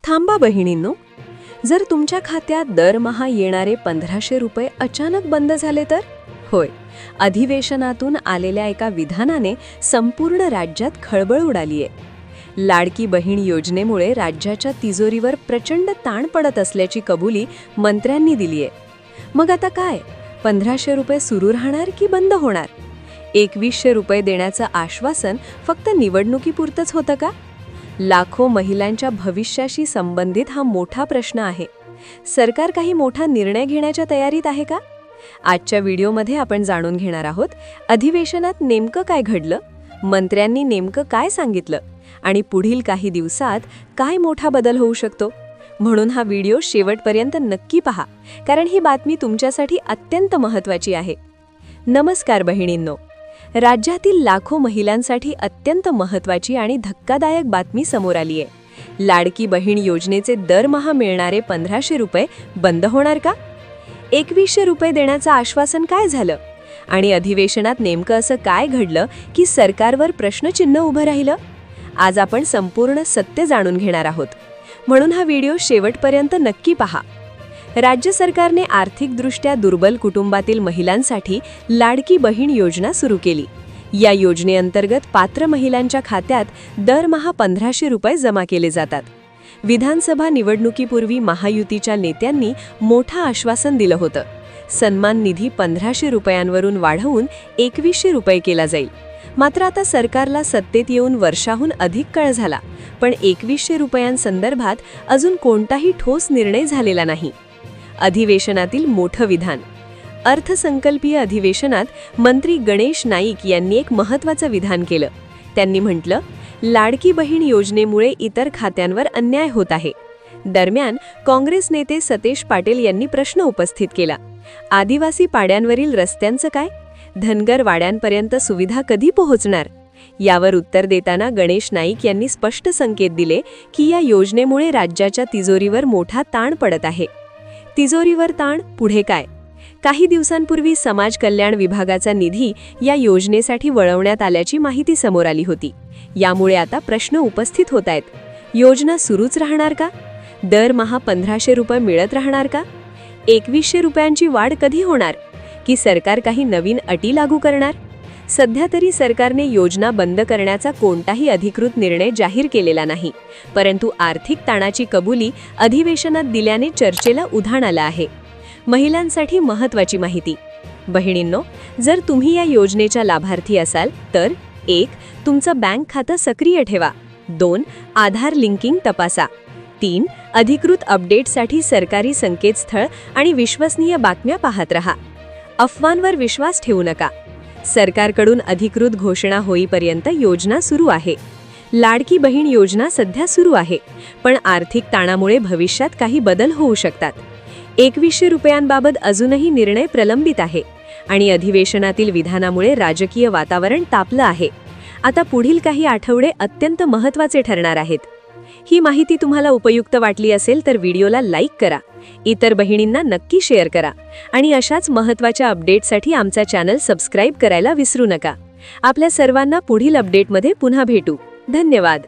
थांबा बहिणींनो, जर तुमच्या खात्यात दरमहा येणारे 1500 रुपये अचानक बंद झाले तर? होय, अधिवेशनातून आलेल्या एका विधानाने संपूर्ण राज्यात खळबळ उडालीये. लाडकी बहीण योजनेमुळे राज्याच्या तिजोरीवर प्रचंड ताण पडत असल्याची कबुली मंत्र्यांनी दिलीये. मग आता काय? 1500 रुपये सुरू राहणार की बंद होणार? 2100 रुपये देण्याचं आश्वासन फक्त निवडणुकीपुरतंच होतं का? लाखो महिलांच्या भविष्याशी संबंधित हा मोठा प्रश्न आहे. सरकार काही मोठा निर्णय घेण्याच्या तयारीत आहे का? आजच्या व्हिडिओमध्ये आपण जाणून घेणार आहोत अधिवेशनात नेमकं काय घडलं, मंत्र्यांनी नेमकं काय सांगितलं आणि पुढील काही दिवसात काय मोठा बदल होऊ शकतो. म्हणून हा व्हिडिओ शेवटपर्यंत नक्की पहा, कारण ही बातमी तुमच्यासाठी अत्यंत महत्त्वाची आहे. नमस्कार बहिणींनो, राज्यातील लाखो महिलांसाठी अत्यंत महत्त्वाची आणि धक्कादायक बातमी समोर आली आहे. लाडकी बहीण योजनेचे दरमहा मिळणारे 1500 रुपये बंद होणार का? 2100 रुपये देण्याचं आश्वासन काय झालं? आणि अधिवेशनात नेमकं असं काय घडलं की सरकारवर प्रश्नचिन्ह उभं राहिलं? आज आपण संपूर्ण सत्य जाणून घेणार आहोत, म्हणून हा व्हिडिओ शेवटपर्यंत नक्की पहा. राज्य सरकारने आर्थिकदृष्ट्या दुर्बल कुटुंबातील महिलांसाठी लाडकी बहीण योजना सुरू केली. या योजनेअंतर्गत पात्र महिलांच्या खात्यात दरमहा 1500 रुपये जमा केले जातात. विधानसभा निवडणुकीपूर्वी महायुतीच्या नेत्यांनी मोठं आश्वासन दिलं होतं. सन्मान निधी 1500 रुपयांवरून वाढवून 2100 रुपये केला जाईल. मात्र आता सरकारला सत्तेत येऊन वर्षाहून अधिक काळ झाला, पण 2100 रुपयांसंदर्भात अजून कोणताही ठोस निर्णय झालेला नाही. अधिवेशनातील मोठं विधान. अर्थसंकल्पीय अधिवेशनात मंत्री गणेश नाईक यांनी एक महत्त्वाचं विधान केलं. त्यांनी म्हटलं, लाडकी बहीण योजनेमुळे इतर खात्यांवर अन्याय होत आहे. दरम्यान काँग्रेस नेते सतेज पाटील यांनी प्रश्न उपस्थित केला, आदिवासी पाड्यांवरील रस्त्यांचं काय? धनगर वाड्यांपर्यंत सुविधा कधी पोहोचणार? यावर उत्तर देताना गणेश नाईक यांनी स्पष्ट संकेत दिले की या योजनेमुळे राज्याच्या तिजोरीवर मोठा ताण पडत आहे. तिजोरीवर ताण, पुढे काय? काही दिवसांपूर्वी समाज कल्याण विभागाचा निधी या योजनेसाठी वळवण्यात आल्याची माहिती समोर आली होती. यामुळे आता प्रश्न उपस्थित होत आहेत. योजना सुरूच राहणार का? दरमहा 1500 रुपये मिळत राहणार का? 2100 रुपयांची वाढ कधी होणार? की सरकार काही नवीन अटी लागू करणार? सध्या तरी सरकारने योजना बंद करण्याचा कोणताही अधिकृत निर्णय जाहीर केलेला नाही, परंतु आर्थिक ताणाची कबुली अधिवेशनात दिल्याने चर्चेला उधाण आलं आहे. महिलांसाठी महत्त्वाची माहिती. बहिणींनो, जर तुम्ही या योजनेच्या लाभार्थी असाल तर 1. तुमचं बँक खातं सक्रिय ठेवा. 2. आधार लिंकिंग तपासा. 3. अधिकृत अपडेटसाठी सरकारी संकेतस्थळ आणि विश्वसनीय बातम्या पाहत रहा. अफवांवर विश्वास ठेवू नका. सरकारकडून अधिकृत घोषणा होईपर्यंत योजना सुरू आहे. लाडकी बहीण योजना सध्या सुरू आहे, पण आर्थिक ताणामुळे भविष्यात काही बदल होऊ शकतात. 2100 रुपयांबाबत अजूनही निर्णय प्रलंबित आहे आणि अधिवेशनातील विधानामुळे राजकीय वातावरण तापलं आहे. आता पुढील काही आठवडे अत्यंत महत्त्वाचे ठरणार आहेत. ही माहिती तुम्हाला उपयुक्त वाटली असेल तर व्हिडिओला लाईक करा, इतर बहिणींना नक्की शेअर करा आणि अशाच महत्त्वाच्या अपडेटसाठी आमचा चॅनल सबस्क्राईब करायला विसरू नका. आपल्या सर्वांना पुढील अपडेटमध्ये पुन्हा भेटू. धन्यवाद.